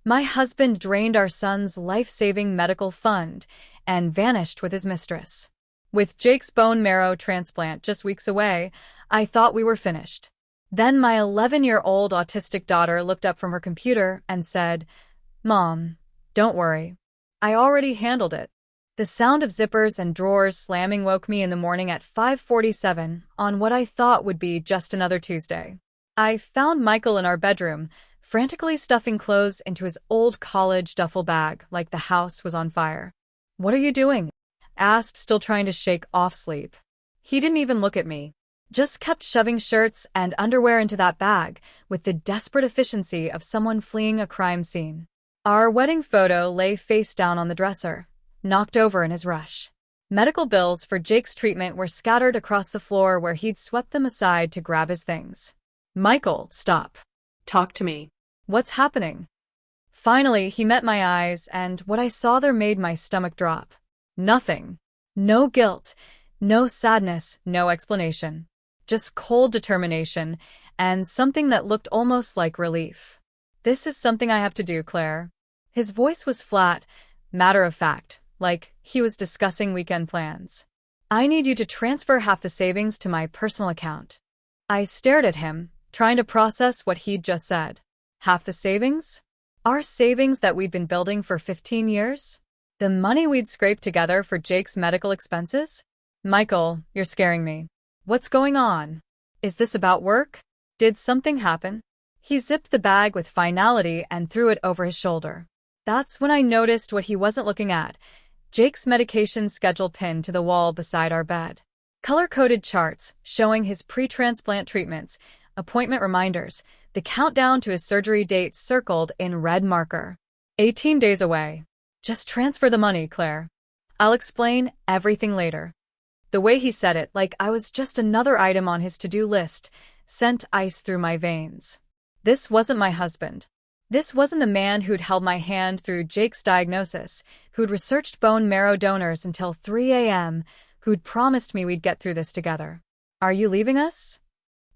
My husband drained our son's life-saving medical fund and vanished with his mistress. With Jake's bone marrow transplant just weeks away, I thought we were finished. Then my 11-year-old autistic daughter looked up from her computer and said, "Mom, don't worry. I already handled it." The sound of zippers and drawers slamming woke me in the morning at 5:47 on what I thought would be just another Tuesday. I found Michael in our bedroom, frantically stuffing clothes into his old college duffel bag like the house was on fire. "What are you doing?" asked, still trying to shake off sleep. He didn't even look at me. Just kept shoving shirts and underwear into that bag with the desperate efficiency of someone fleeing a crime scene. Our wedding photo lay face down on the dresser, knocked over in his rush. Medical bills for Jake's treatment were scattered across the floor where he'd swept them aside to grab his things. "Michael, stop. Talk to me." What's happening?" Finally, he met my eyes, and what I saw there made my stomach drop. Nothing. No guilt, no sadness, no explanation. Just cold determination, and something that looked almost like relief. "This is something I have to do, Claire." His voice was flat, matter-of-fact, like he was discussing weekend plans. "I need you to transfer half the savings to my personal account." I stared at him, trying to process what he'd just said. Half the savings? Our savings that we'd been building for 15 years? The money we'd scraped together for Jake's medical expenses? "Michael, you're scaring me. What's going on? Is this about work? Did something happen?" He zipped the bag with finality and threw it over his shoulder. That's when I noticed what he wasn't looking at: Jake's medication schedule pinned to the wall beside our bed. Color-coded charts showing his pre-transplant treatments, appointment reminders, the countdown to his surgery dates circled in red marker. 18 days away. "Just transfer the money, Claire. I'll explain everything later." The way he said it, like I was just another item on his to-do list, sent ice through my veins. This wasn't my husband. This wasn't the man who'd held my hand through Jake's diagnosis, who'd researched bone marrow donors until 3 a.m., who'd promised me we'd get through this together. "Are you leaving us?"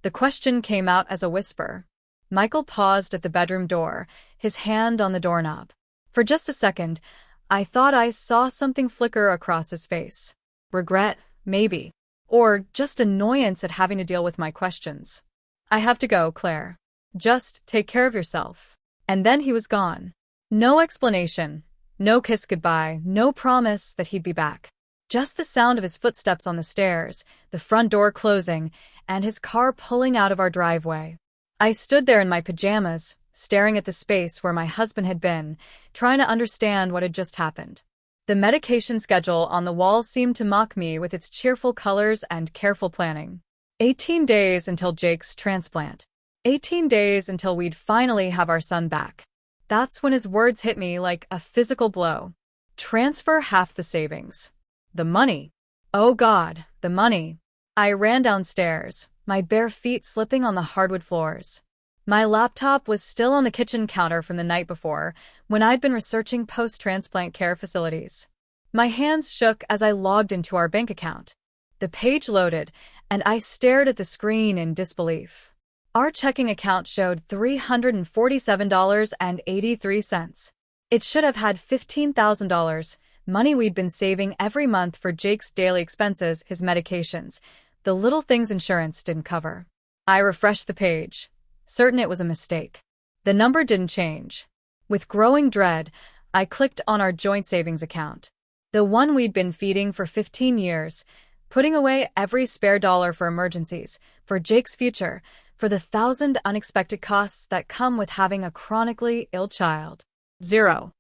The question came out as a whisper. Michael paused at the bedroom door, his hand on the doorknob. For just a second, I thought I saw something flicker across his face. Regret, maybe. Or just annoyance at having to deal with my questions. "I have to go, Claire. Just take care of yourself." And then he was gone. No explanation, no kiss goodbye, no promise that he'd be back. Just the sound of his footsteps on the stairs, the front door closing, and his car pulling out of our driveway. I stood there in my pajamas, staring at the space where my husband had been, trying to understand what had just happened. The medication schedule on the wall seemed to mock me with its cheerful colors and careful planning. 18 days until Jake's transplant. 18 days until we'd finally have our son back. That's when his words hit me like a physical blow. Transfer half the savings. The money. Oh God, the money. I ran downstairs, my bare feet slipping on the hardwood floors. My laptop was still on the kitchen counter from the night before, when I'd been researching post-transplant care facilities. My hands shook as I logged into our bank account. The page loaded, and I stared at the screen in disbelief. Our checking account showed $347.83. It should have had $15,000, money we'd been saving every month for Jake's daily expenses, his medications, the little things insurance didn't cover. I refreshed the page, certain it was a mistake. The number didn't change. With growing dread, I clicked on our joint savings account, the one we'd been feeding for 15 years, putting away every spare dollar for emergencies, for Jake's future, for the 1,000 unexpected costs that come with having a chronically ill child. $0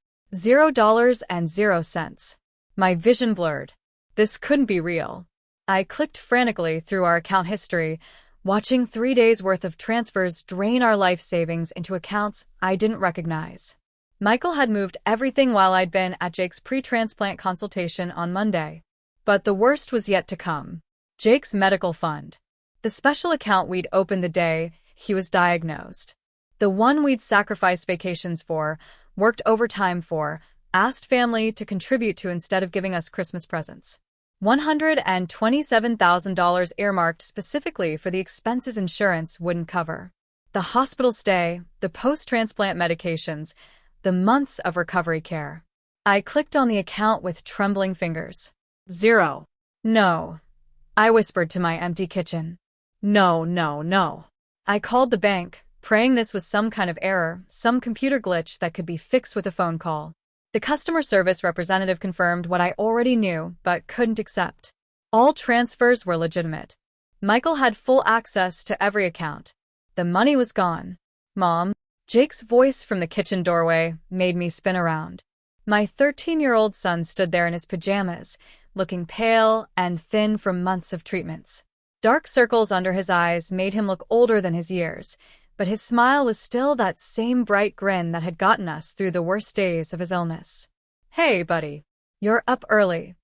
My vision blurred. This couldn't be real. I clicked frantically through our account history, watching 3 days' worth of transfers drain our life savings into accounts I didn't recognize. Michael had moved everything while I'd been at Jake's pre-transplant consultation on Monday. But the worst was yet to come. Jake's medical fund. The special account we'd opened the day he was diagnosed. The one we'd sacrificed vacations for, worked overtime for, asked family to contribute to instead of giving us Christmas presents. $127,000 earmarked specifically for the expenses insurance wouldn't cover. The hospital stay, the post-transplant medications, The months of recovery care. I clicked on the account with trembling fingers. 0. No. I whispered to my empty kitchen. No, no, no. I called the bank, praying this was some kind of error, some computer glitch that could be fixed with a phone call. The customer service representative confirmed what I already knew but couldn't accept. All transfers were legitimate. Michael had full access to every account. The money was gone. Mom, Jake's voice from the kitchen doorway made me spin around. My 13-year-old son stood there in his pajamas, looking pale and thin from months of treatments. Dark circles under his eyes made him look older than his years, but his smile was still that same bright grin that had gotten us through the worst days of his illness. Hey, buddy. You're up early.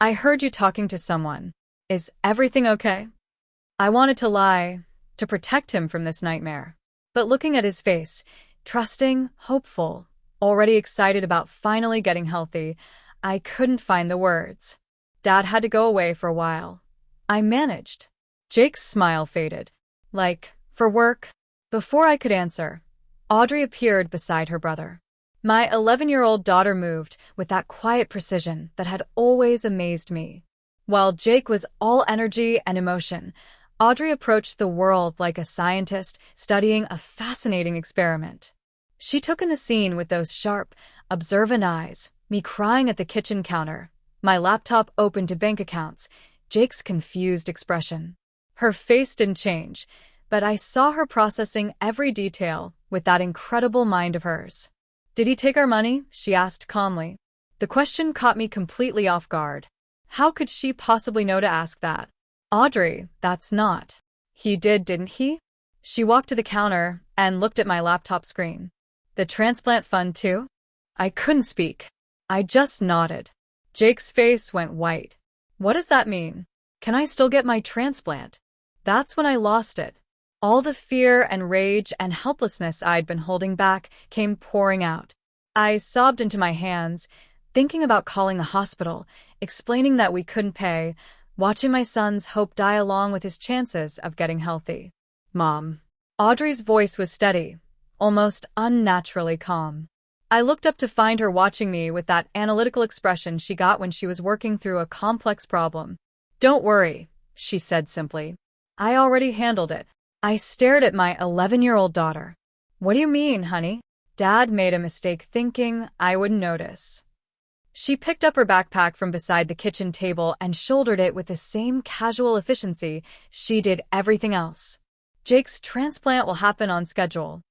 I heard you talking to someone. Is everything okay? I wanted to lie, to protect him from this nightmare. But looking at his face, trusting, hopeful, already excited about finally getting healthy, I couldn't find the words. Dad had to go away for a while. I managed. Jake's smile faded. Like, for work? Before I could answer, Audrey appeared beside her brother. My 11-year-old daughter moved with that quiet precision that had always amazed me. While Jake was all energy and emotion, Audrey approached the world like a scientist studying a fascinating experiment. She took in the scene with those sharp, observant eyes, me crying at the kitchen counter, my laptop open to bank accounts, Jake's confused expression. Her face didn't change, but I saw her processing every detail with that incredible mind of hers. Did he take our money? She asked calmly. The question caught me completely off guard. How could she possibly know to ask that? Audrey, that's not. He did, didn't he? She walked to the counter and looked at my laptop screen. The transplant fund too? I couldn't speak. I just nodded. Jake's face went white. What does that mean? Can I still get my transplant? That's when I lost it. All the fear and rage and helplessness I'd been holding back came pouring out. I sobbed into my hands, thinking about calling the hospital, explaining that we couldn't pay, watching my son's hope die along with his chances of getting healthy. Mom. Audrey's voice was steady, almost unnaturally calm. I looked up to find her watching me with that analytical expression she got when she was working through a complex problem. Don't worry, she said simply. I already handled it. I stared at my 11-year-old daughter. What do you mean, honey? Dad made a mistake thinking I wouldn't notice. She picked up her backpack from beside the kitchen table and shouldered it with the same casual efficiency she did everything else. Jake's transplant will happen on schedule.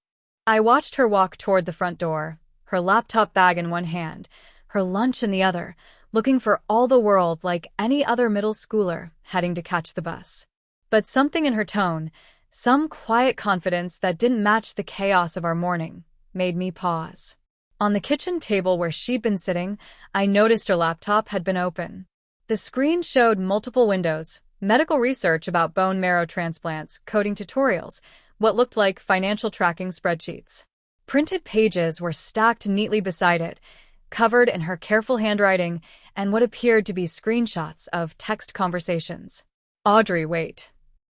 I watched her walk toward the front door, her laptop bag in one hand, her lunch in the other, looking for all the world like any other middle schooler heading to catch the bus. But something in her tone, some quiet confidence that didn't match the chaos of our morning, made me pause. On the kitchen table where she'd been sitting, I noticed her laptop had been open. The screen showed multiple windows, medical research about bone marrow transplants, coding tutorials, what looked like financial tracking spreadsheets. Printed pages were stacked neatly beside it, covered in her careful handwriting and what appeared to be screenshots of text conversations. Audrey, wait.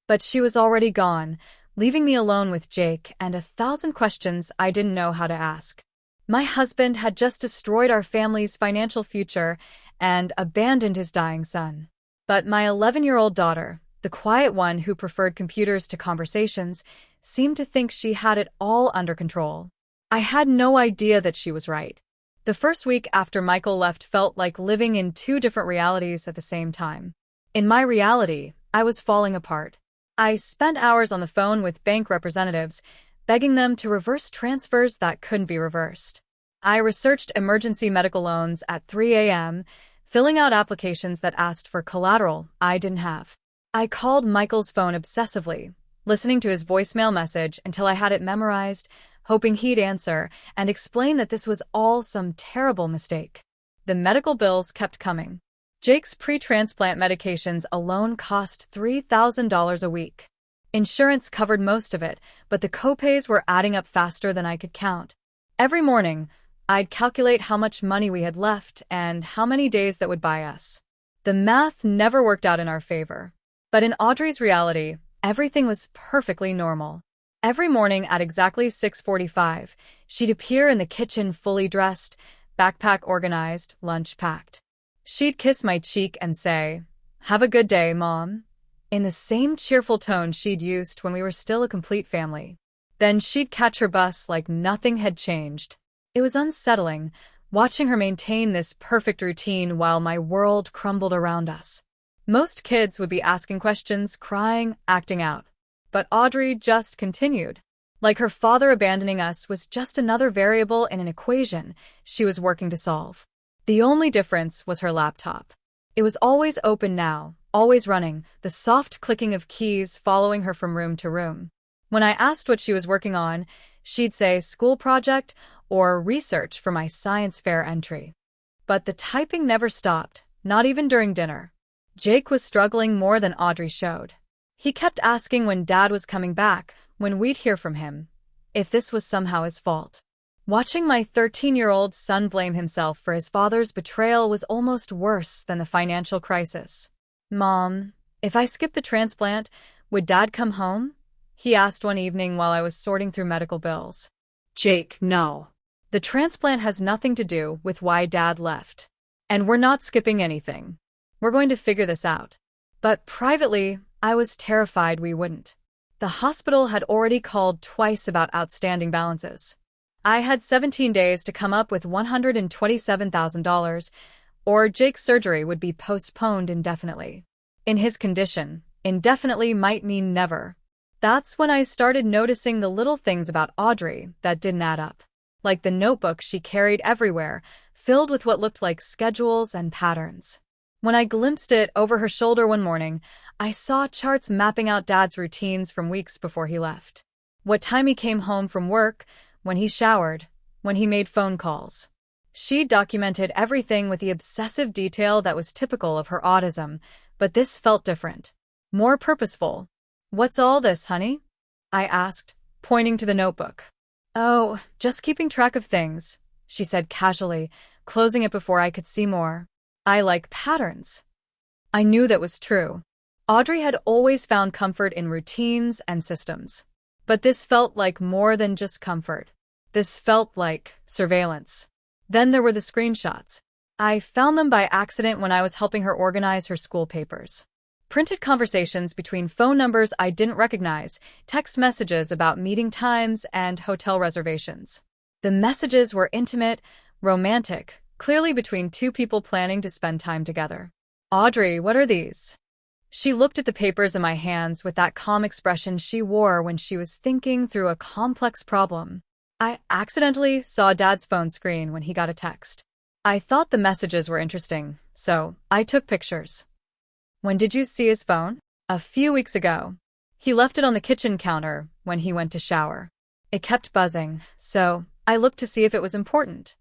But she was already gone, leaving me alone with Jake and 1,000 questions I didn't know how to ask. My husband had just destroyed our family's financial future and abandoned his dying son. But my 11-year-old daughter, the quiet one who preferred computers to conversations, seemed to think she had it all under control. I had no idea that she was right. The first week after Michael left felt like living in two different realities at the same time. In my reality, I was falling apart. I spent hours on the phone with bank representatives, begging them to reverse transfers that couldn't be reversed. I researched emergency medical loans at 3 a.m., filling out applications that asked for collateral I didn't have. I called Michael's phone obsessively, listening to his voicemail message until I had it memorized, hoping he'd answer and explain that this was all some terrible mistake. The medical bills kept coming. Jake's pre-transplant medications alone cost $3,000 a week. Insurance covered most of it, but the copays were adding up faster than I could count. Every morning, I'd calculate how much money we had left and how many days that would buy us. The math never worked out in our favor. But in Audrey's reality, everything was perfectly normal. Every morning at exactly 6:45, she'd appear in the kitchen fully dressed, backpack organized, lunch packed. She'd kiss my cheek and say, "Have a good day, Mom," in the same cheerful tone she'd used when we were still a complete family. Then she'd catch her bus like nothing had changed. It was unsettling, watching her maintain this perfect routine while my world crumbled around us. Most kids would be asking questions, crying, acting out. But Audrey just continued. Like her father abandoning us was just another variable in an equation she was working to solve. The only difference was her laptop. It was always open now, always running, the soft clicking of keys following her from room to room. When I asked what she was working on, she'd say school project or research for my science fair entry. But the typing never stopped, not even during dinner. Jake was struggling more than Audrey showed. He kept asking when Dad was coming back, when we'd hear from him, if this was somehow his fault. Watching my 13-year-old son blame himself for his father's betrayal was almost worse than the financial crisis. "Mom, if I skip the transplant, would Dad come home?" he asked one evening while I was sorting through medical bills. "Jake, no. The transplant has nothing to do with why Dad left. And we're not skipping anything. We're going to figure this out." But privately, I was terrified we wouldn't. The hospital had already called twice about outstanding balances. I had 17 days to come up with $127,000, or Jake's surgery would be postponed indefinitely. In his condition, indefinitely might mean never. That's when I started noticing the little things about Audrey that didn't add up. Like the notebook she carried everywhere, filled with what looked like schedules and patterns. When I glimpsed it over her shoulder one morning, I saw charts mapping out Dad's routines from weeks before he left. What time he came home from work, when he showered, when he made phone calls. She documented everything with the obsessive detail that was typical of her autism, but this felt different. More purposeful. "What's all this, honey?" I asked, pointing to the notebook. "Oh, just keeping track of things," she said casually, closing it before I could see more. "I like patterns." I knew that was true. Audrey had always found comfort in routines and systems. But this felt like more than just comfort. This felt like surveillance. Then there were the screenshots. I found them by accident when I was helping her organize her school papers. Printed conversations between phone numbers I didn't recognize, text messages about meeting times and hotel reservations. The messages were intimate, romantic, clearly between two people planning to spend time together. "Audrey, what are these?" She looked at the papers in my hands with that calm expression she wore when she was thinking through a complex problem. I accidentally saw Dad's phone screen when he got a text. I thought the messages were interesting, so I took pictures. "When did you see his phone?" "A few weeks ago. He left it on the kitchen counter when he went to shower. It kept buzzing, so I looked to see if it was important."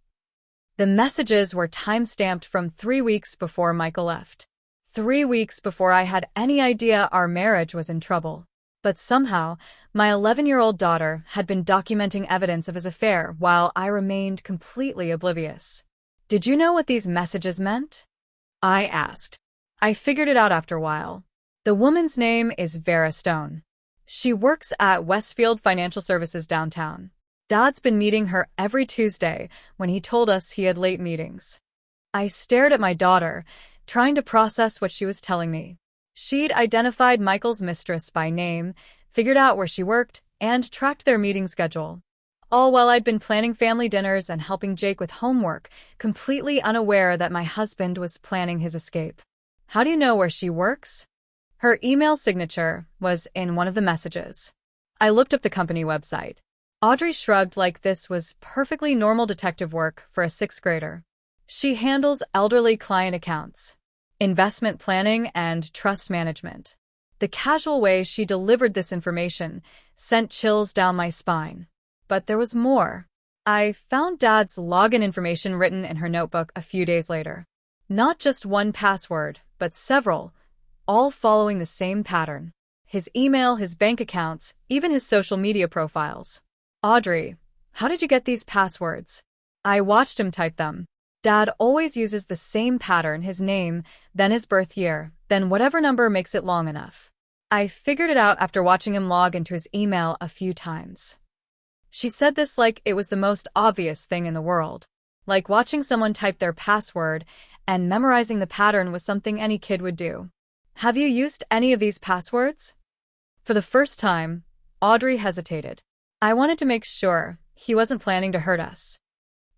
The messages were time-stamped from 3 weeks before Michael left. 3 weeks before I had any idea our marriage was in trouble. But somehow, my 11-year-old daughter had been documenting evidence of his affair while I remained completely oblivious. "Did you know what these messages meant?" I asked. I figured it out after a while. The woman's name is Vera Stone. She works at Westfield Financial Services downtown. Dad's been meeting her every Tuesday when he told us he had late meetings. I stared at my daughter, trying to process what she was telling me. She'd identified Michael's mistress by name, figured out where she worked, and tracked their meeting schedule. All while I'd been planning family dinners and helping Jake with homework, completely unaware that my husband was planning his escape. "How do you know where she works?" Her email signature was in one of the messages. I looked up the company website. Audrey shrugged like this was perfectly normal detective work for a 6th grader. She handles elderly client accounts, investment planning, and trust management. The casual way she delivered this information sent chills down my spine. But there was more. I found Dad's login information written in her notebook a few days later. Not just one password, but several, all following the same pattern. His email, his bank accounts, even his social media profiles. "Audrey, how did you get these passwords?" I watched him type them. Dad always uses the same pattern, his name, then his birth year, then whatever number makes it long enough. I figured it out after watching him log into his email a few times. She said this like it was the most obvious thing in the world. Like watching someone type their password and memorizing the pattern was something any kid would do. Have you used any of these passwords? For the first time, Audrey hesitated. I wanted to make sure he wasn't planning to hurt us.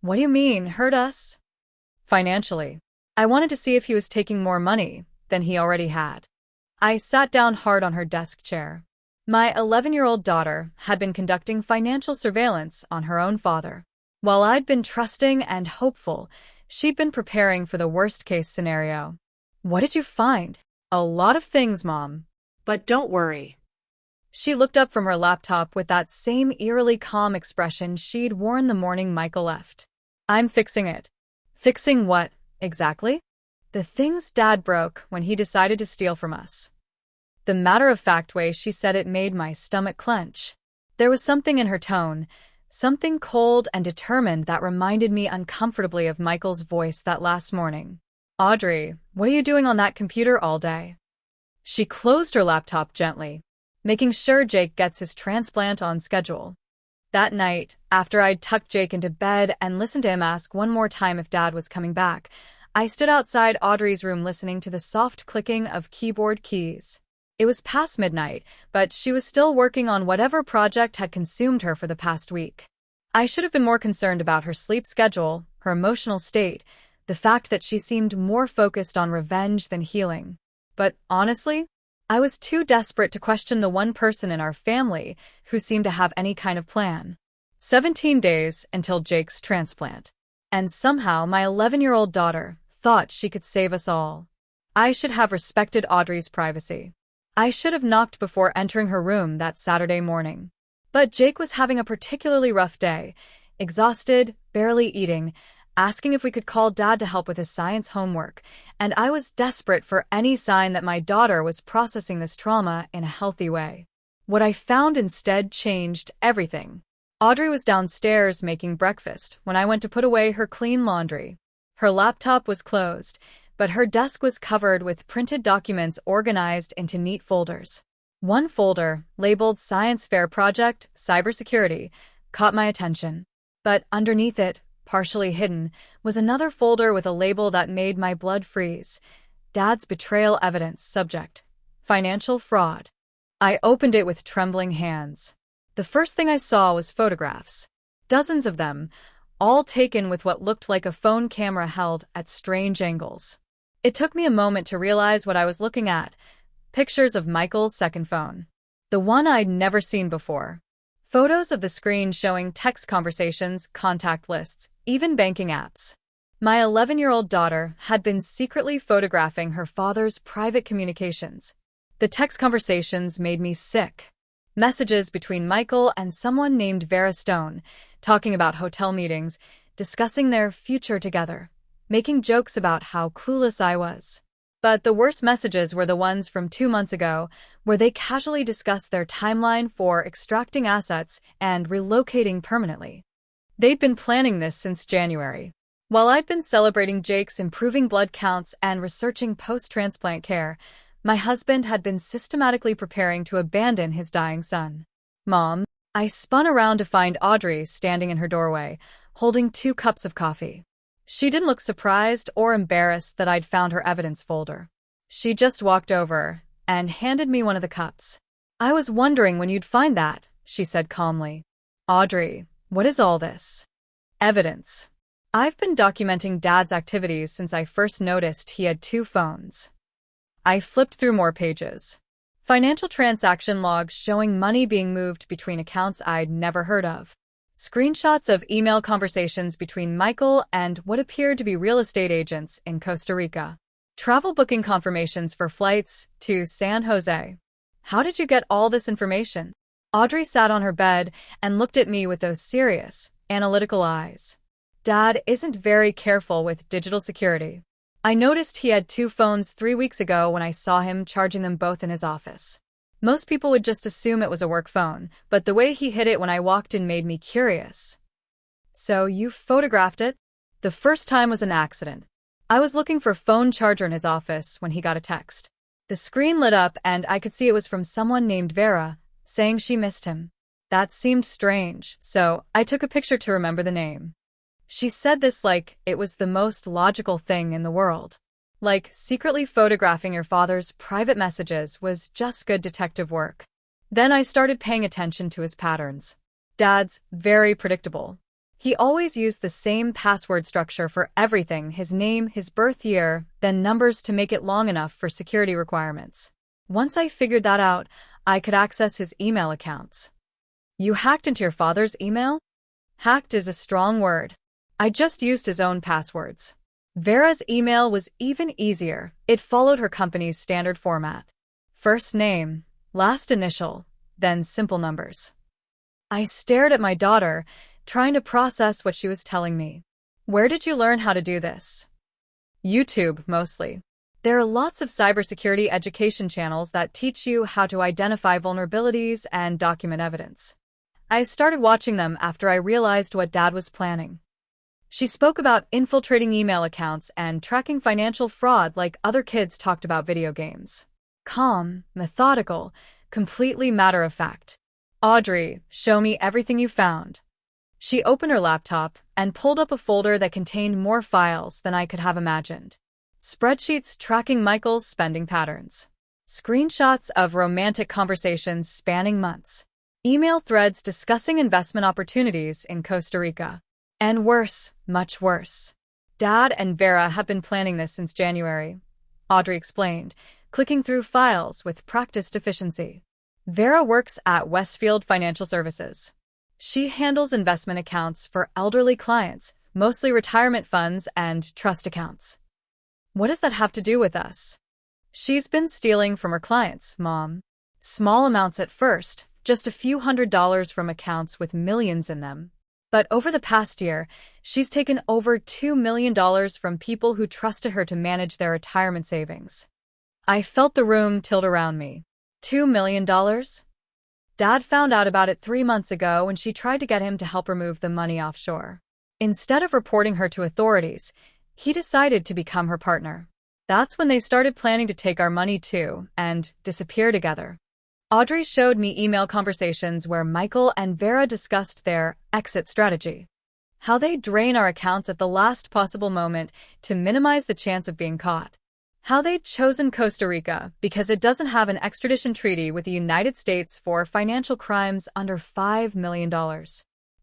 What do you mean, hurt us? Financially. I wanted to see if he was taking more money than he already had. I sat down hard on her desk chair. My 11-year-old daughter had been conducting financial surveillance on her own father. While I'd been trusting and hopeful, she'd been preparing for the worst-case scenario. What did you find? A lot of things, Mom. But don't worry. She looked up from her laptop with that same eerily calm expression she'd worn the morning Michael left. I'm fixing it. Fixing what, exactly? The things Dad broke when he decided to steal from us. The matter-of-fact way she said it made my stomach clench. There was something in her tone, something cold and determined that reminded me uncomfortably of Michael's voice that last morning. Audrey, what are you doing on that computer all day? She closed her laptop gently, making sure Jake gets his transplant on schedule. That night, after I'd tucked Jake into bed and listened to him ask one more time if Dad was coming back, I stood outside Audrey's room listening to the soft clicking of keyboard keys. It was past midnight, but she was still working on whatever project had consumed her for the past week. I should have been more concerned about her sleep schedule, her emotional state, the fact that she seemed more focused on revenge than healing. But honestly, I was too desperate to question the one person in our family who seemed to have any kind of plan. 17 days until Jake's transplant. And somehow my 11-year-old daughter thought she could save us all. I should have respected Audrey's privacy. I should have knocked before entering her room that Saturday morning. But Jake was having a particularly rough day, exhausted, barely eating, asking if we could call Dad to help with his science homework, and I was desperate for any sign that my daughter was processing this trauma in a healthy way. What I found instead changed everything. Audrey was downstairs making breakfast when I went to put away her clean laundry. Her laptop was closed, but her desk was covered with printed documents organized into neat folders. One folder, labeled Science Fair Project, Cybersecurity, caught my attention. But underneath it, partially hidden, was another folder with a label that made my blood freeze. Dad's betrayal evidence subject. Financial fraud. I opened it with trembling hands. The first thing I saw was photographs. Dozens of them, all taken with what looked like a phone camera held at strange angles. It took me a moment to realize what I was looking at. Pictures of Michael's second phone. The one I'd never seen before. Photos of the screen showing text conversations, contact lists, even banking apps. My 11-year-old daughter had been secretly photographing her father's private communications. The text conversations made me sick. Messages between Michael and someone named Vera Stone, talking about hotel meetings, discussing their future together, making jokes about how clueless I was. But the worst messages were the ones from 2 months ago, where they casually discussed their timeline for extracting assets and relocating permanently. They'd been planning this since January. While I'd been celebrating Jake's improving blood counts and researching post-transplant care, my husband had been systematically preparing to abandon his dying son. Mom, I spun around to find Audrey standing in her doorway, holding 2 cups of coffee. She didn't look surprised or embarrassed that I'd found her evidence folder. She just walked over and handed me one of the cups. I was wondering when you'd find that, she said calmly. Audrey, what is all this? Evidence. I've been documenting Dad's activities since I first noticed he had 2 phones. I flipped through more pages. Financial transaction logs showing money being moved between accounts I'd never heard of. Screenshots of email conversations between Michael and what appeared to be real estate agents in Costa Rica. Travel booking confirmations for flights to San Jose. How did you get all this information? Audrey sat on her bed and looked at me with those serious, analytical eyes. Dad isn't very careful with digital security. I noticed he had 2 phones 3 weeks ago when I saw him charging them both in his office. Most people would just assume it was a work phone, but the way he hid it when I walked in made me curious. So you photographed it? The first time was an accident. I was looking for a phone charger in his office when he got a text. The screen lit up and I could see it was from someone named Vera, saying she missed him. That seemed strange, so I took a picture to remember the name. She said this like it was the most logical thing in the world. Like secretly photographing your father's private messages was just good detective work. Then I started paying attention to his patterns. Dad's very predictable. He always used the same password structure for everything: his name, his birth year, then numbers to make it long enough for security requirements. Once I figured that out, I could access his email accounts. You hacked into your father's email? Hacked is a strong word. I just used his own passwords. Vera's email was even easier. It followed her company's standard format. First name, last initial, then simple numbers. I stared at my daughter, trying to process what she was telling me. Where did you learn how to do this? YouTube, mostly. There are lots of cybersecurity education channels that teach you how to identify vulnerabilities and document evidence. I started watching them after I realized what Dad was planning. She spoke about infiltrating email accounts and tracking financial fraud like other kids talked about video games. Calm, methodical, completely matter-of-fact. Audrey, show me everything you found. She opened her laptop and pulled up a folder that contained more files than I could have imagined. Spreadsheets tracking Michael's spending patterns. Screenshots of romantic conversations spanning months. Email threads discussing investment opportunities in Costa Rica. And worse, much worse. Dad and Vera have been planning this since January, Audrey explained, clicking through files with practiced efficiency. Vera works at Westfield Financial Services. She handles investment accounts for elderly clients, mostly retirement funds and trust accounts. What does that have to do with us? She's been stealing from her clients, Mom. Small amounts at first, just a few $100s from accounts with millions in them. But over the past year, she's taken over $2 million from people who trusted her to manage their retirement savings. I felt the room tilt around me. $2 million? Dad found out about it 3 months ago when she tried to get him to help her move the money offshore. Instead of reporting her to authorities, he decided to become her partner. That's when they started planning to take our money too and disappear together. Audrey showed me email conversations where Michael and Vera discussed their exit strategy. How they drain our accounts at the last possible moment to minimize the chance of being caught. How they'd chosen Costa Rica because it doesn't have an extradition treaty with the United States for financial crimes under $5 million.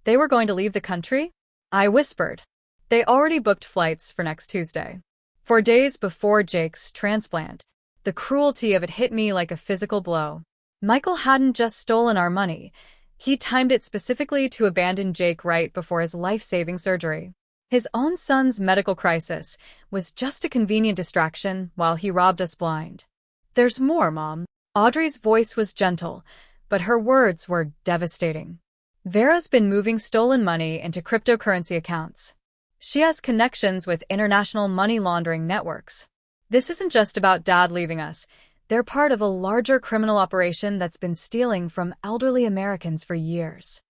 They were going to leave the country? I whispered. They already booked flights for next Tuesday. 4 days before Jake's transplant. The cruelty of it hit me like a physical blow. Michael hadn't just stolen our money. He timed it specifically to abandon Jake right before his life-saving surgery. His own son's medical crisis was just a convenient distraction while he robbed us blind. There's more, Mom. Audrey's voice was gentle, but her words were devastating. Vera's been moving stolen money into cryptocurrency accounts. She has connections with international money laundering networks. This isn't just about Dad leaving us. They're part of a larger criminal operation that's been stealing from elderly Americans for years.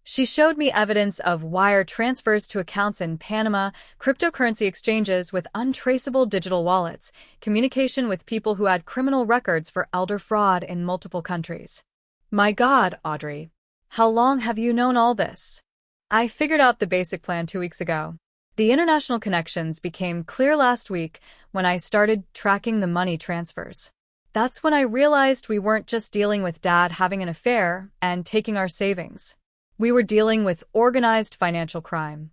She showed me evidence of wire transfers to accounts in Panama, cryptocurrency exchanges with untraceable digital wallets, communication with people who had criminal records for elder fraud in multiple countries. My God, Audrey. How long have you known all this? I figured out the basic plan 2 weeks ago. The international connections became clear last week when I started tracking the money transfers. That's when I realized we weren't just dealing with Dad having an affair and taking our savings. We were dealing with organized financial crime.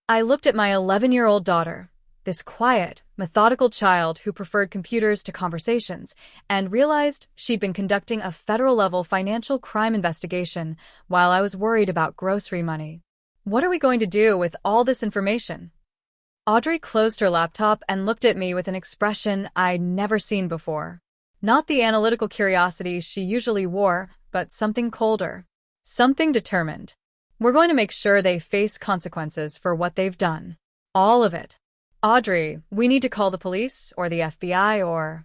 I looked at my 11-year-old daughter, this quiet, methodical child who preferred computers to conversations, and realized she'd been conducting a federal-level financial crime investigation while I was worried about grocery money. What are we going to do with all this information? Audrey closed her laptop and looked at me with an expression I'd never seen before. Not the analytical curiosity she usually wore, but something colder. Something determined. We're going to make sure they face consequences for what they've done. All of it. Audrey, we need to call the police or the FBI or...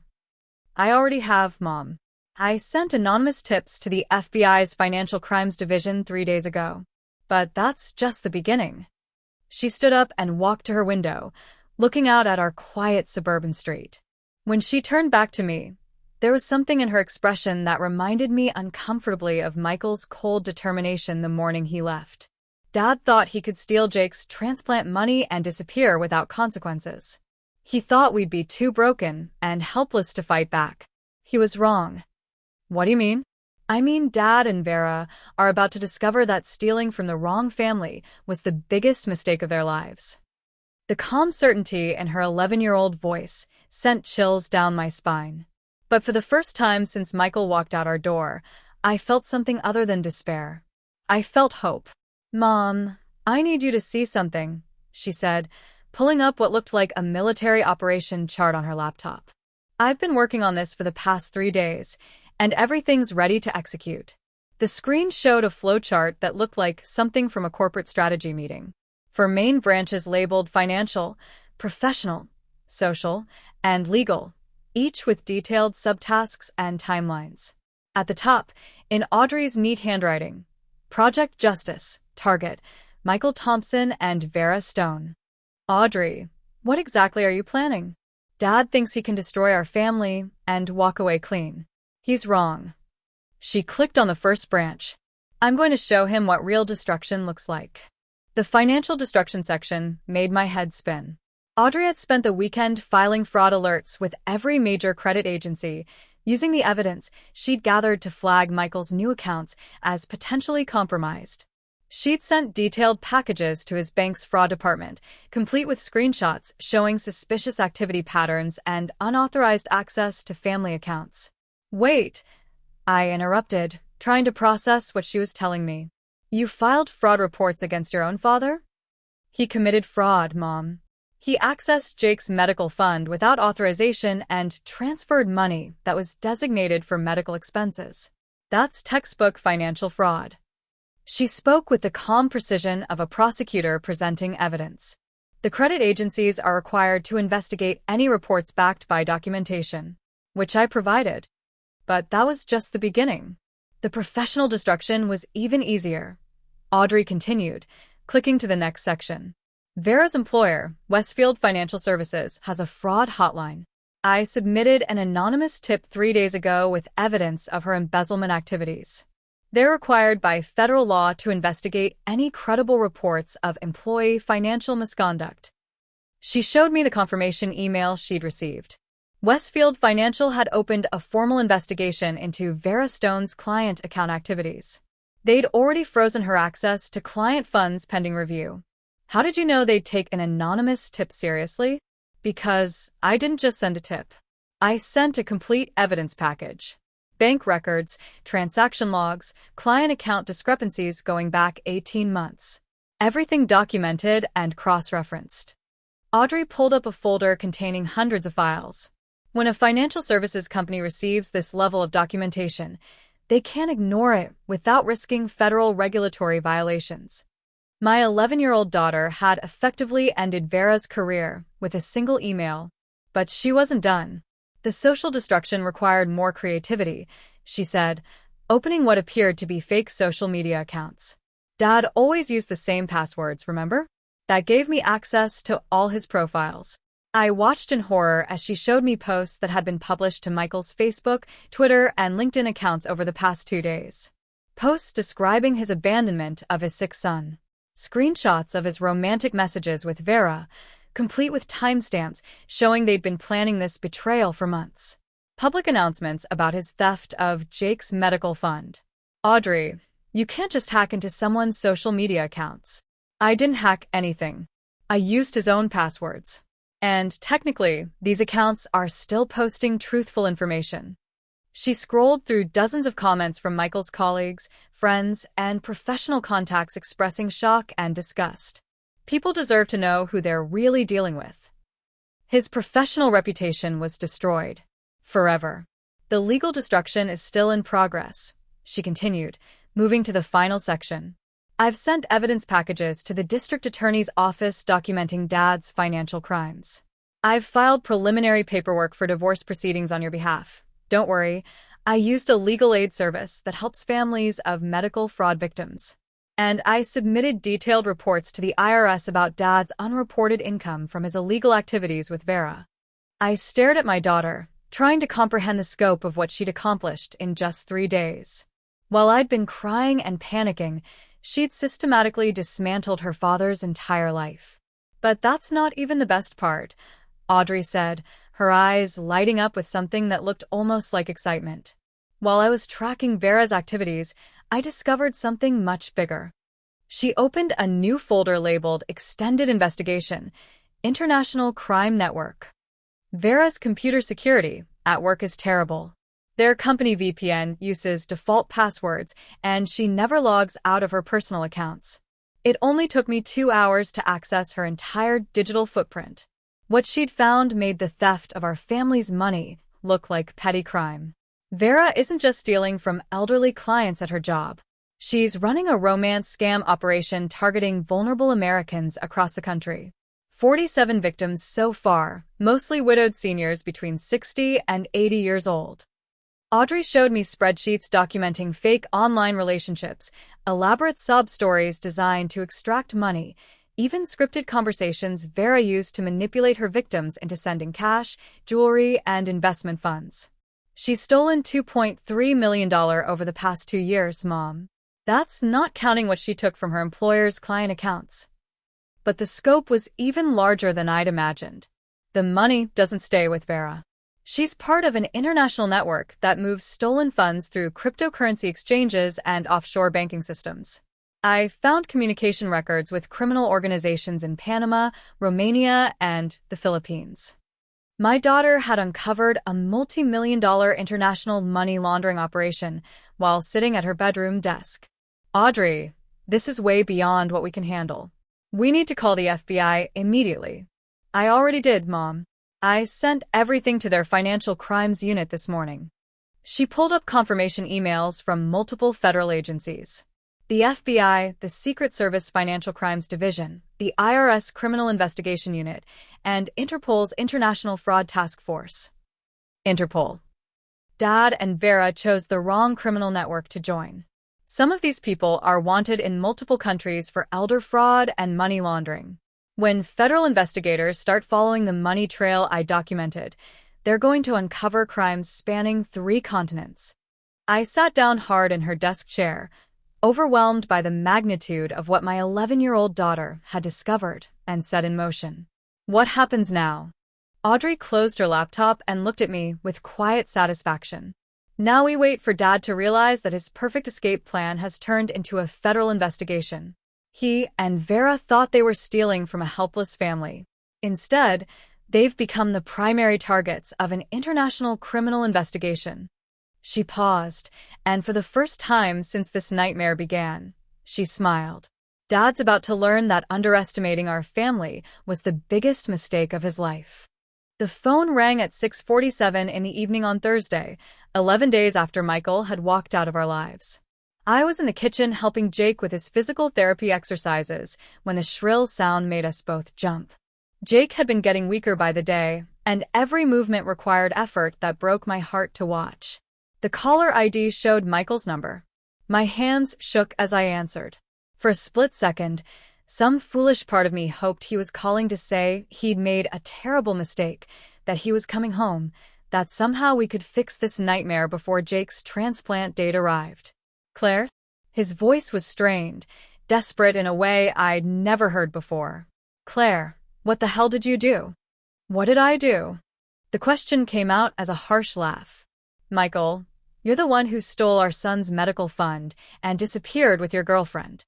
I already have, Mom. I sent anonymous tips to the FBI's Financial Crimes Division 3 days ago. But that's just the beginning. She stood up and walked to her window, looking out at our quiet suburban street. When she turned back to me, There was something in her expression that reminded me uncomfortably of Michael's cold determination the morning he left. Dad thought he could steal Jake's transplant money and disappear without consequences. He thought we'd be too broken and helpless to fight back. He was wrong. What do you mean? I mean, Dad and Vera are about to discover that stealing from the wrong family was the biggest mistake of their lives. The calm certainty in her 11-year-old voice sent chills down my spine. But for the first time since Michael walked out our door, I felt something other than despair. I felt hope. "Mom, I need you to see something," she said, pulling up what looked like a military operation chart on her laptop. "I've been working on this for the past 3 days, and everything's ready to execute." The screen showed a flowchart that looked like something from a corporate strategy meeting. For main branches labeled financial, professional, social, and legal, each with detailed subtasks and timelines. At the top, in Audrey's neat handwriting, Project Justice, Target, Michael Thompson and Vera Stone. "Audrey, what exactly are you planning?" "Dad thinks he can destroy our family and walk away clean." "He's wrong." She clicked on the first branch. "I'm going to show him what real destruction looks like." The financial destruction section made my head spin. Audrey had spent the weekend filing fraud alerts with every major credit agency, using the evidence she'd gathered to flag Michael's new accounts as potentially compromised. She'd sent detailed packages to his bank's fraud department, complete with screenshots showing suspicious activity patterns and unauthorized access to family accounts. "Wait," I interrupted, trying to process what she was telling me. "You filed fraud reports against your own father?" "He committed fraud, Mom. He accessed Jake's medical fund without authorization and transferred money that was designated for medical expenses. That's textbook financial fraud." She spoke with the calm precision of a prosecutor presenting evidence. The credit agencies are required to investigate any reports backed by documentation, which I provided. But that was just the beginning. The professional destruction was even easier. Audrey continued, clicking to the next section. "Vera's employer, Westfield Financial Services, has a fraud hotline. I submitted an anonymous tip 3 days ago with evidence of her embezzlement activities. They're required by federal law to investigate any credible reports of employee financial misconduct." She showed me the confirmation email she'd received. Westfield Financial had opened a formal investigation into Vera Stone's client account activities. They'd already frozen her access to client funds pending review. "How did you know they'd take an anonymous tip seriously?" "Because I didn't just send a tip. I sent a complete evidence package. Bank records, transaction logs, client account discrepancies going back 18 months. Everything documented and cross-referenced." Audrey pulled up a folder containing hundreds of files. When a financial services company receives this level of documentation, they can't ignore it without risking federal regulatory violations. My 11-year-old daughter had effectively ended Vera's career with a single email. But she wasn't done. "The social destruction required more creativity," she said, opening what appeared to be fake social media accounts. "Dad always used the same passwords, remember? That gave me access to all his profiles." I watched in horror as she showed me posts that had been published to Michael's Facebook, Twitter, and LinkedIn accounts over the past 2 days. Posts describing his abandonment of his sick son. Screenshots of his romantic messages with Vera, complete with timestamps showing they'd been planning this betrayal for months. Public announcements about his theft of Jake's medical fund. "Audrey, you can't just hack into someone's social media accounts." "I didn't hack anything. I used his own passwords. And technically, these accounts are still posting truthful information." She scrolled through dozens of comments from Michael's colleagues, friends, and professional contacts expressing shock and disgust. People deserve to know who they're really dealing with. His professional reputation was destroyed. Forever. "The legal destruction is still in progress," she continued, moving to the final section. "I've sent evidence packages to the district attorney's office documenting Dad's financial crimes. I've filed preliminary paperwork for divorce proceedings on your behalf. Don't worry, I used a legal aid service that helps families of medical fraud victims. And I submitted detailed reports to the IRS about Dad's unreported income from his illegal activities with Vera." I stared at my daughter, trying to comprehend the scope of what she'd accomplished in just 3 days. While I'd been crying and panicking, she'd systematically dismantled her father's entire life. But that's not even the best part, Audrey said, her eyes lighting up with something that looked almost like excitement. While I was tracking Vera's activities, I discovered something much bigger. She opened a new folder labeled Extended Investigation, International Crime Network. Vera's computer security at work is terrible. Their company VPN uses default passwords, and she never logs out of her personal accounts. It only took me 2 hours to access her entire digital footprint. What she'd found made the theft of our family's money look like petty crime. Vera isn't just stealing from elderly clients at her job. She's running a romance scam operation targeting vulnerable Americans across the country. 47 victims so far, mostly widowed seniors between 60 and 80 years old. Audrey showed me spreadsheets documenting fake online relationships, elaborate sob stories designed to extract money, even scripted conversations Vera used to manipulate her victims into sending cash, jewelry, and investment funds. She's stolen $2.3 million over the past 2 years, Mom. That's not counting what she took from her employer's client accounts. But the scope was even larger than I'd imagined. The money doesn't stay with Vera. She's part of an international network that moves stolen funds through cryptocurrency exchanges and offshore banking systems. I found communication records with criminal organizations in Panama, Romania, and the Philippines. My daughter had uncovered a multi-million-dollar international money laundering operation while sitting at her bedroom desk. Audrey, this is way beyond what we can handle. We need to call the FBI immediately. I already did, Mom. I sent everything to their financial crimes unit this morning. She pulled up confirmation emails from multiple federal agencies. The FBI, the Secret Service Financial Crimes Division, the IRS Criminal Investigation Unit, and Interpol's International Fraud Task Force. Interpol. Dad and Vera chose the wrong criminal network to join. Some of these people are wanted in multiple countries for elder fraud and money laundering. When federal investigators start following the money trail I documented, they're going to uncover crimes spanning 3 continents. I sat down hard in her desk chair, overwhelmed by the magnitude of what my 11-year-old daughter had discovered and set in motion. What happens now? Audrey closed her laptop and looked at me with quiet satisfaction. Now we wait for Dad to realize that his perfect escape plan has turned into a federal investigation. He and Vera thought they were stealing from a helpless family. Instead, they've become the primary targets of an international criminal investigation. She paused, and for the first time since this nightmare began, she smiled. Dad's about to learn that underestimating our family was the biggest mistake of his life. The phone rang at 6:47 in the evening on Thursday, 11 days after Michael had walked out of our lives. I was in the kitchen helping Jake with his physical therapy exercises when the shrill sound made us both jump. Jake had been getting weaker by the day, and every movement required effort that broke my heart to watch. The caller ID showed Michael's number. My hands shook as I answered. For a split second, some foolish part of me hoped he was calling to say he'd made a terrible mistake, that he was coming home, that somehow we could fix this nightmare before Jake's transplant date arrived. Claire? His voice was strained, desperate in a way I'd never heard before. Claire, what the hell did you do? What did I do? The question came out as a harsh laugh. Michael, you're the one who stole our son's medical fund and disappeared with your girlfriend.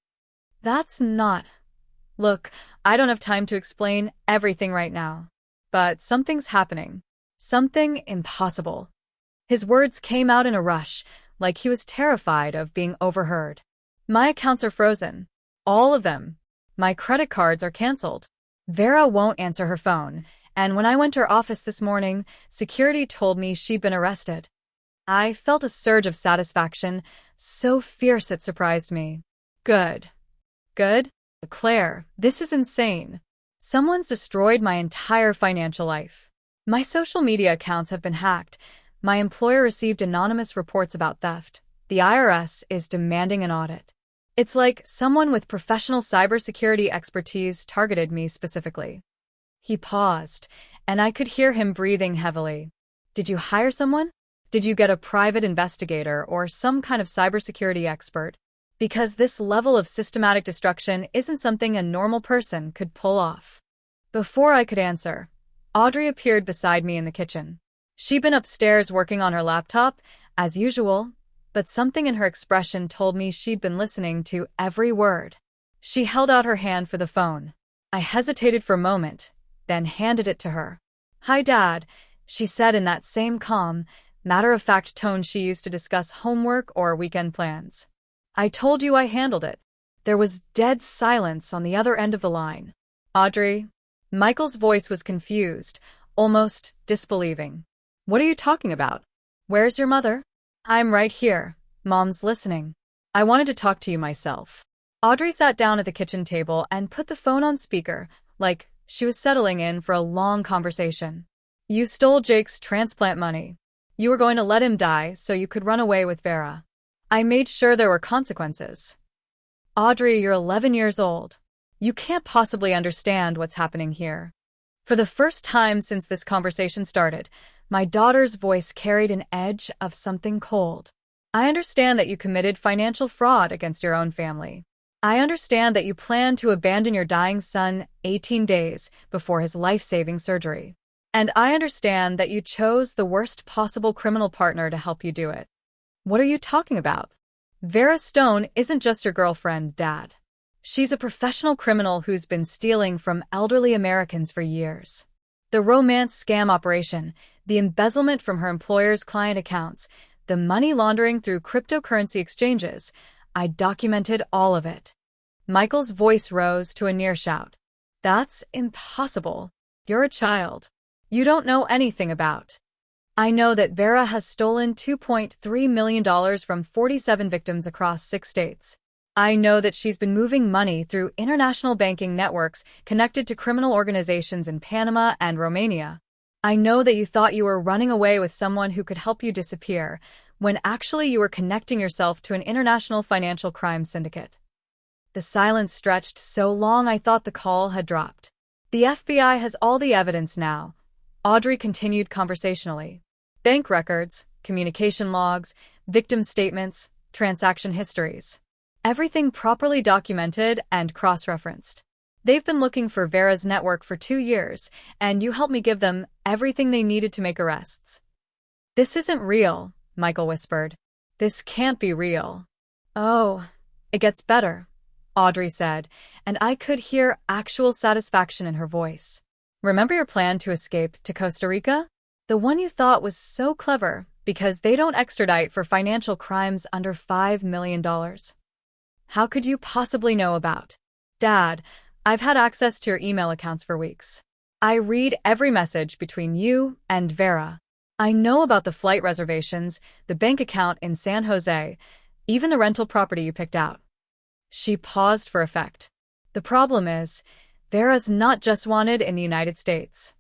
That's not... Look, I don't have time to explain everything right now. But something's happening. Something impossible. His words came out in a rush, like he was terrified of being overheard. My accounts are frozen. All of them. My credit cards are canceled. Vera won't answer her phone, and when I went to her office this morning, security told me she'd been arrested. I felt a surge of satisfaction, so fierce it surprised me. Good. Good? Claire, this is insane. Someone's destroyed my entire financial life. My social media accounts have been hacked. My employer received anonymous reports about theft. The IRS is demanding an audit. It's like someone with professional cybersecurity expertise targeted me specifically. He paused, and I could hear him breathing heavily. Did you hire someone? Did you get a private investigator or some kind of cybersecurity expert? Because this level of systematic destruction isn't something a normal person could pull off. Before I could answer, Audrey appeared beside me in the kitchen. She'd been upstairs working on her laptop, as usual, but something in her expression told me she'd been listening to every word. She held out her hand for the phone. I hesitated for a moment, then handed it to her. "Hi, Dad," she said in that same calm, matter-of-fact tone she used to discuss homework or weekend plans. "I told you I handled it." There was dead silence on the other end of the line. "Audrey?" Michael's voice was confused, almost disbelieving. "What are you talking about? Where's your mother?" "I'm right here. Mom's listening. I wanted to talk to you myself." Audrey sat down at the kitchen table and put the phone on speaker, like she was settling in for a long conversation. "You stole Jake's transplant money. You were going to let him die so you could run away with Vera. I made sure there were consequences." "Audrey, you're 11 years old. You can't possibly understand what's happening here." For the first time since this conversation started, my daughter's voice carried an edge of something cold. "I understand that you committed financial fraud against your own family. I understand that you planned to abandon your dying son 18 days before his life-saving surgery. And I understand that you chose the worst possible criminal partner to help you do it." "What are you talking about? Vera Stone isn't just your girlfriend, Dad. She's a professional criminal who's been stealing from elderly Americans for years. The romance scam operation, the embezzlement from her employer's client accounts, the money laundering through cryptocurrency exchanges, I documented all of it." Michael's voice rose to a near shout. "That's impossible. You're a child. You don't know anything about." "I know that Vera has stolen $2.3 million from 47 victims across 6 states. I know that she's been moving money through international banking networks connected to criminal organizations in Panama and Romania. I know that you thought you were running away with someone who could help you disappear, when actually you were connecting yourself to an international financial crime syndicate." The silence stretched so long I thought the call had dropped. "The FBI has all the evidence now," Audrey continued conversationally. "Bank records, communication logs, victim statements, transaction histories. Everything properly documented and cross-referenced. They've been looking for Vera's network for 2 years, and you helped me give them everything they needed to make arrests." "This isn't real," Michael whispered. "This can't be real." "Oh, it gets better," Audrey said, and I could hear actual satisfaction in her voice. "Remember your plan to escape to Costa Rica? The one you thought was so clever because they don't extradite for financial crimes under $5 million. How could you possibly know about?" "Dad, I've had access to your email accounts for weeks. I read every message between you and Vera. I know about the flight reservations, the bank account in San Jose, even the rental property you picked out." She paused for effect. "The problem is, Vera's not just wanted in the United States."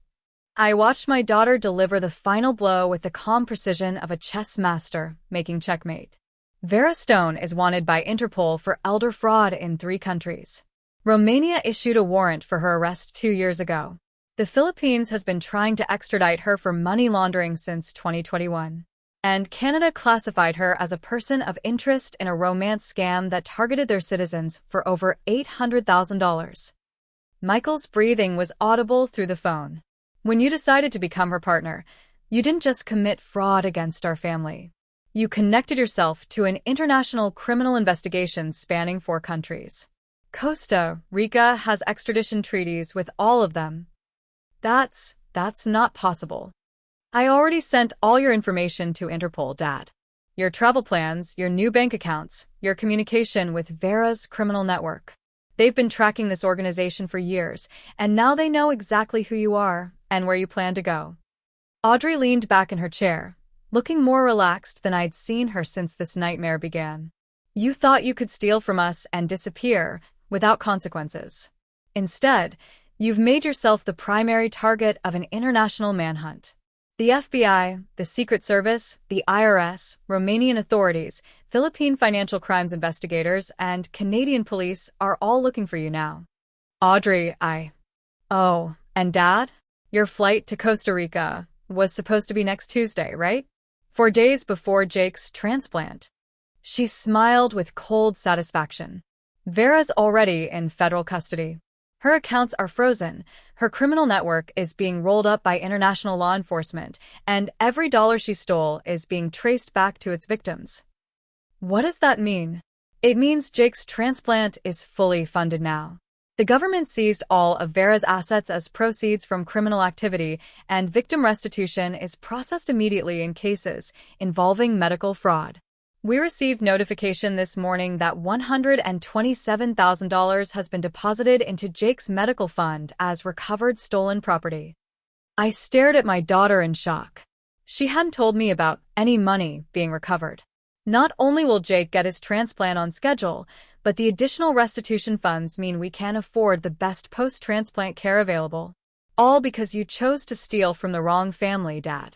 I watched my daughter deliver the final blow with the calm precision of a chess master making checkmate. "Vera Stone is wanted by Interpol for elder fraud in 3 countries. Romania issued a warrant for her arrest 2 years ago. The Philippines has been trying to extradite her for money laundering since 2021. And Canada classified her as a person of interest in a romance scam that targeted their citizens for over $800,000. Michael's breathing was audible through the phone. "When you decided to become her partner, you didn't just commit fraud against our family. You connected yourself to an international criminal investigation spanning 4 countries. Costa Rica has extradition treaties with all of them." That's not possible." "I already sent all your information to Interpol, Dad. Your travel plans, your new bank accounts, your communication with Vera's criminal network. They've been tracking this organization for years, and now they know exactly who you are and where you plan to go." Audrey leaned back in her chair, looking more relaxed than I'd seen her since this nightmare began. "You thought you could steal from us and disappear without consequences. Instead, you've made yourself the primary target of an international manhunt. The FBI, the Secret Service, the IRS, Romanian authorities, Philippine financial crimes investigators, and Canadian police are all looking for you now." "Audrey, Oh, and Dad? Your flight to Costa Rica, Was supposed to be next Tuesday, right? 4 days before Jake's transplant. She smiled with cold satisfaction. Vera's already in federal custody. Her accounts are frozen, her criminal network is being rolled up by international law enforcement, and every dollar she stole is being traced back to its victims. What does that mean? It means Jake's transplant is fully funded now. The government seized all of Vera's assets as proceeds from criminal activity, and victim restitution is processed immediately in cases involving medical fraud. We received notification this morning that $127,000 has been deposited into Jake's medical fund as recovered stolen property. I stared at my daughter in shock. She hadn't told me about any money being recovered. Not only will Jake get his transplant on schedule, but the additional restitution funds mean we can't afford the best post-transplant care available. All because you chose to steal from the wrong family, Dad.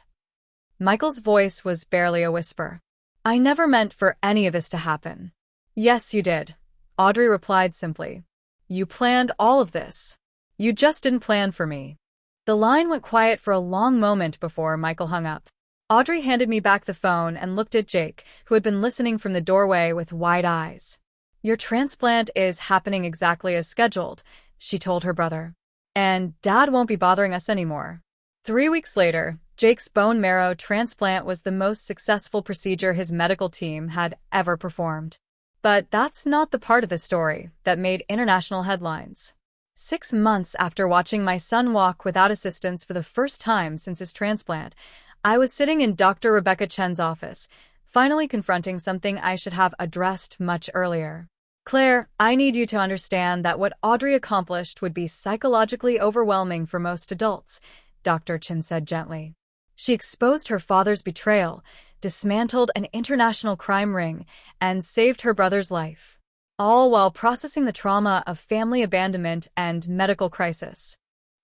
Michael's voice was barely a whisper. I never meant for any of this to happen. Yes, you did, Audrey replied simply. You planned all of this. You just didn't plan for me. The line went quiet for a long moment before Michael hung up. Audrey handed me back the phone and looked at Jake, who had been listening from the doorway with wide eyes. Your transplant is happening exactly as scheduled, she told her brother. And Dad won't be bothering us anymore. 3 weeks later, Jake's bone marrow transplant was the most successful procedure his medical team had ever performed. But that's not the part of the story that made international headlines. 6 months after watching my son walk without assistance for the first time since his transplant, I was sitting in Dr. Rebecca Chen's office, finally confronting something I should have addressed much earlier. Claire, I need you to understand that what Audrey accomplished would be psychologically overwhelming for most adults, Dr. Chen said gently. She exposed her father's betrayal, dismantled an international crime ring, and saved her brother's life, all while processing the trauma of family abandonment and medical crisis.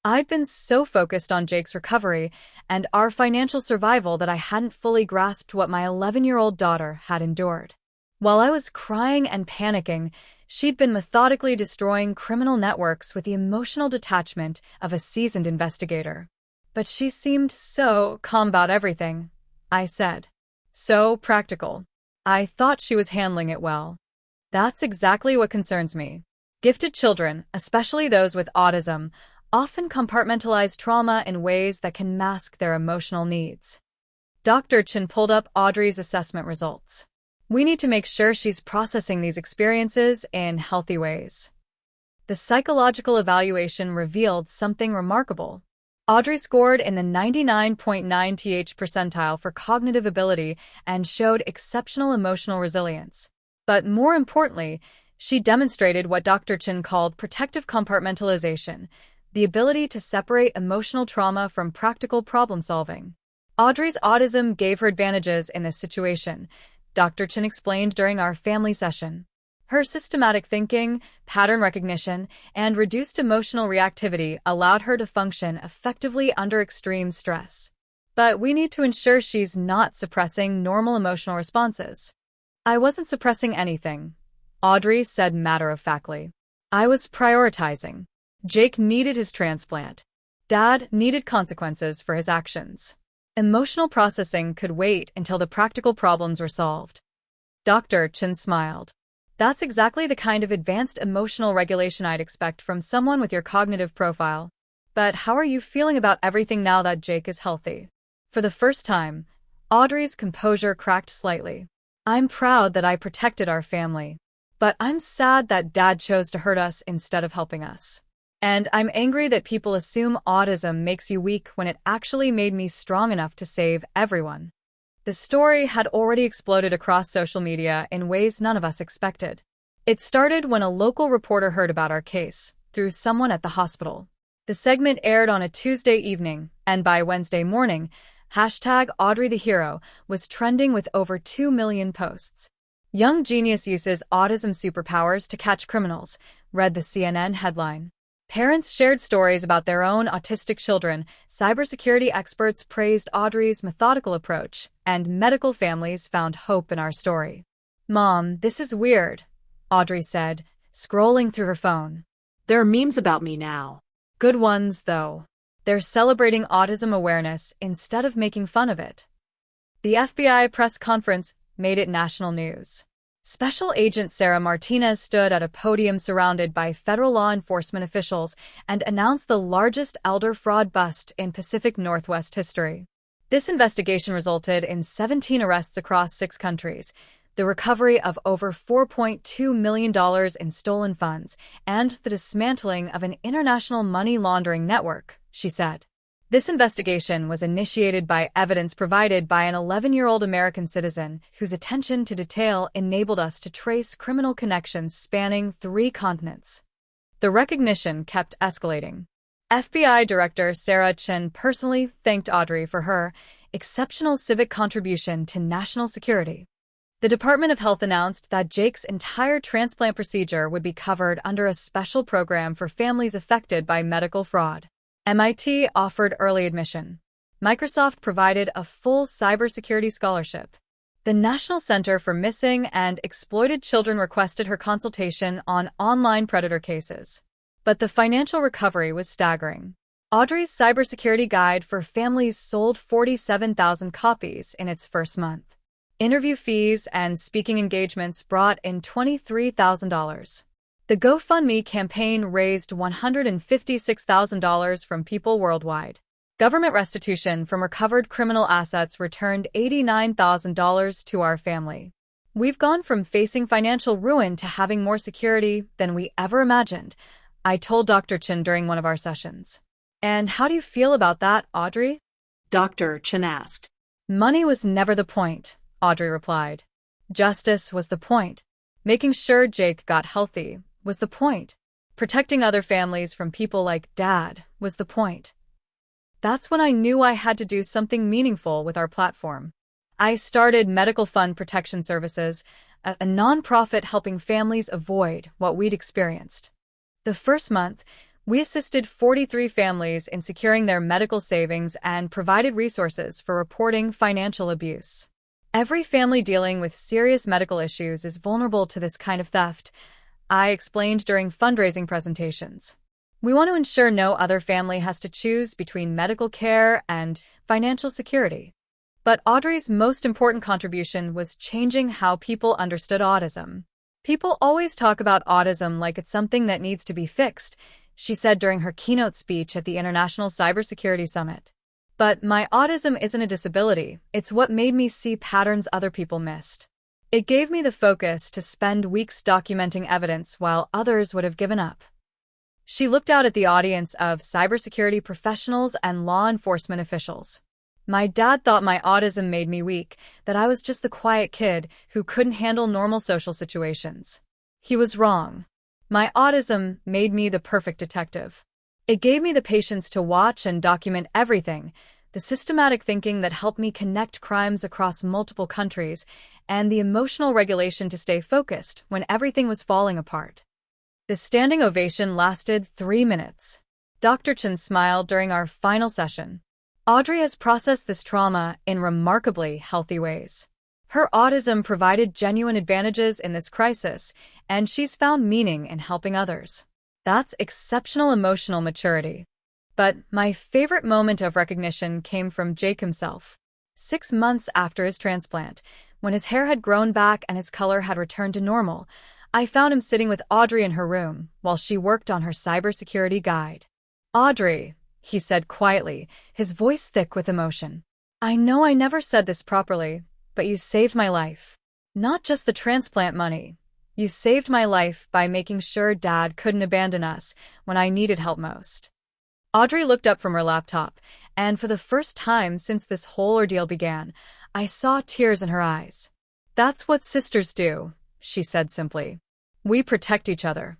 I'd been so focused on Jake's recovery and our financial survival that I hadn't fully grasped what my 11-year-old daughter had endured. While I was crying and panicking, she'd been methodically destroying criminal networks with the emotional detachment of a seasoned investigator. But she seemed so calm about everything, I said. So practical. I thought she was handling it well. That's exactly what concerns me. Gifted children, especially those with autism, often compartmentalize trauma in ways that can mask their emotional needs. Dr. Chen pulled up Audrey's assessment results. We need to make sure she's processing these experiences in healthy ways. The psychological evaluation revealed something remarkable. Audrey scored in the 99.9th percentile for cognitive ability and showed exceptional emotional resilience. But more importantly, she demonstrated what Dr. Chen called protective compartmentalization, the ability to separate emotional trauma from practical problem-solving. Audrey's autism gave her advantages in this situation, Dr. Chen explained during our family session. Her systematic thinking, pattern recognition, and reduced emotional reactivity allowed her to function effectively under extreme stress. But we need to ensure she's not suppressing normal emotional responses. I wasn't suppressing anything, Audrey said matter-of-factly. I was prioritizing. Jake needed his transplant. Dad needed consequences for his actions. Emotional processing could wait until the practical problems were solved. Dr. Chen smiled. That's exactly the kind of advanced emotional regulation I'd expect from someone with your cognitive profile. But how are you feeling about everything now that Jake is healthy? For the first time, Audrey's composure cracked slightly. I'm proud that I protected our family. But I'm sad that Dad chose to hurt us instead of helping us. And I'm angry that people assume autism makes you weak when it actually made me strong enough to save everyone. The story had already exploded across social media in ways none of us expected. It started when a local reporter heard about our case, through someone at the hospital. The segment aired on a Tuesday evening, and by Wednesday morning, #AudreyTheHero was trending with over 2 million posts. Young genius uses autism superpowers to catch criminals, read the CNN headline. Parents shared stories about their own autistic children, cybersecurity experts praised Audrey's methodical approach, and medical families found hope in our story. Mom, this is weird, Audrey said, scrolling through her phone. There are memes about me now. Good ones, though. They're celebrating autism awareness instead of making fun of it. The FBI press conference made it national news. Special Agent Sarah Martinez stood at a podium surrounded by federal law enforcement officials and announced the largest elder fraud bust in Pacific Northwest history. This investigation resulted in 17 arrests across 6 countries, the recovery of over $4.2 million in stolen funds, and the dismantling of an international money laundering network, she said. This investigation was initiated by evidence provided by an 11-year-old American citizen whose attention to detail enabled us to trace criminal connections spanning 3 continents. The recognition kept escalating. FBI Director Sarah Chin personally thanked Audrey for her exceptional civic contribution to national security. The Department of Health announced that Jake's entire transplant procedure would be covered under a special program for families affected by medical fraud. MIT offered early admission. Microsoft provided a full cybersecurity scholarship. The National Center for Missing and Exploited Children requested her consultation on online predator cases. But the financial recovery was staggering. Audrey's cybersecurity guide for families sold 47,000 copies in its first month. Interview fees and speaking engagements brought in $23,000. The GoFundMe campaign raised $156,000 from people worldwide. Government restitution from recovered criminal assets returned $89,000 to our family. We've gone from facing financial ruin to having more security than we ever imagined, I told Dr. Chin during one of our sessions. And how do you feel about that, Audrey? Dr. Chin asked. Money was never the point, Audrey replied. Justice was the point. Making sure Jake got healthy was the point. Protecting other families from people like Dad was the point. That's when I knew I had to do something meaningful with our platform. I started Medical Fund Protection Services, a nonprofit helping families avoid what we'd experienced. The first month, we assisted 43 families in securing their medical savings and provided resources for reporting financial abuse. Every family dealing with serious medical issues is vulnerable to this kind of theft, I explained during fundraising presentations. We want to ensure no other family has to choose between medical care and financial security. But Audrey's most important contribution was changing how people understood autism. People always talk about autism like it's something that needs to be fixed, she said during her keynote speech at the International Cybersecurity Summit. But my autism isn't a disability, it's what made me see patterns other people missed. It gave me the focus to spend weeks documenting evidence while others would have given up. She looked out at the audience of cybersecurity professionals and law enforcement officials. My dad thought my autism made me weak, that I was just the quiet kid who couldn't handle normal social situations. He was wrong. My autism made me the perfect detective. It gave me the patience to watch and document everything, the systematic thinking that helped me connect crimes across multiple countries, and the emotional regulation to stay focused when everything was falling apart. The standing ovation lasted 3 minutes. Dr. Chin smiled during our final session. Audrey has processed this trauma in remarkably healthy ways. Her autism provided genuine advantages in this crisis, and she's found meaning in helping others. That's exceptional emotional maturity. But my favorite moment of recognition came from Jake himself. 6 months after his transplant, when his hair had grown back and his color had returned to normal, I found him sitting with Audrey in her room while she worked on her cybersecurity guide. Audrey, he said quietly, his voice thick with emotion. I know I never said this properly, but you saved my life. Not just the transplant money. You saved my life by making sure Dad couldn't abandon us when I needed help most. Audrey looked up from her laptop, and for the first time since this whole ordeal began, I saw tears in her eyes. That's what sisters do, she said simply. We protect each other.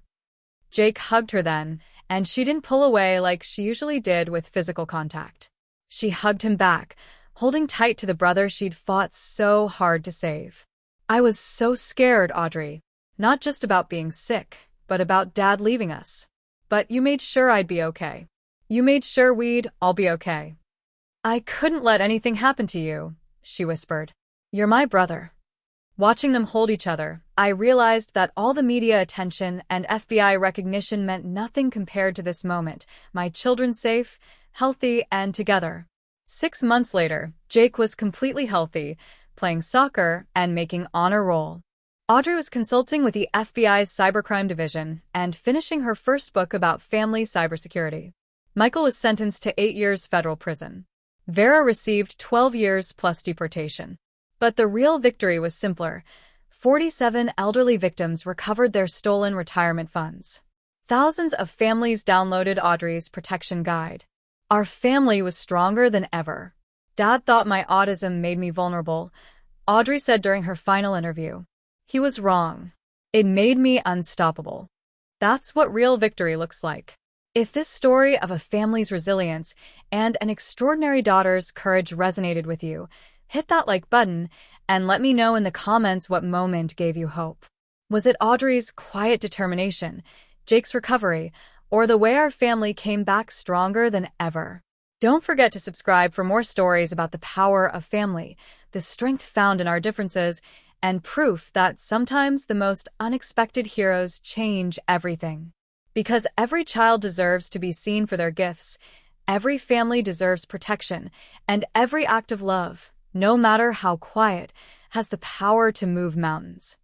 Jake hugged her then, and she didn't pull away like she usually did with physical contact. She hugged him back, holding tight to the brother she'd fought so hard to save. I was so scared, Audrey. Not just about being sick, but about Dad leaving us. But you made sure I'd be okay. You made sure we'd all be okay. I couldn't let anything happen to you, she whispered. You're my brother. Watching them hold each other, I realized that all the media attention and FBI recognition meant nothing compared to this moment. My children safe, healthy, and together. 6 months later, Jake was completely healthy, playing soccer and making honor roll. Audrey was consulting with the FBI's cybercrime division and finishing her first book about family cybersecurity. Michael was sentenced to 8 years federal prison. Vera received 12 years plus deportation. But the real victory was simpler. 47 elderly victims recovered their stolen retirement funds. Thousands of families downloaded Audrey's protection guide. Our family was stronger than ever. Dad thought my autism made me vulnerable, Audrey said during her final interview. He was wrong. It made me unstoppable. That's what real victory looks like. If this story of a family's resilience and an extraordinary daughter's courage resonated with you, hit that like button and let me know in the comments what moment gave you hope. Was it Audrey's quiet determination, Jake's recovery, or the way our family came back stronger than ever? Don't forget to subscribe for more stories about the power of family, the strength found in our differences, and proof that sometimes the most unexpected heroes change everything. Because every child deserves to be seen for their gifts, every family deserves protection, and every act of love, no matter how quiet, has the power to move mountains.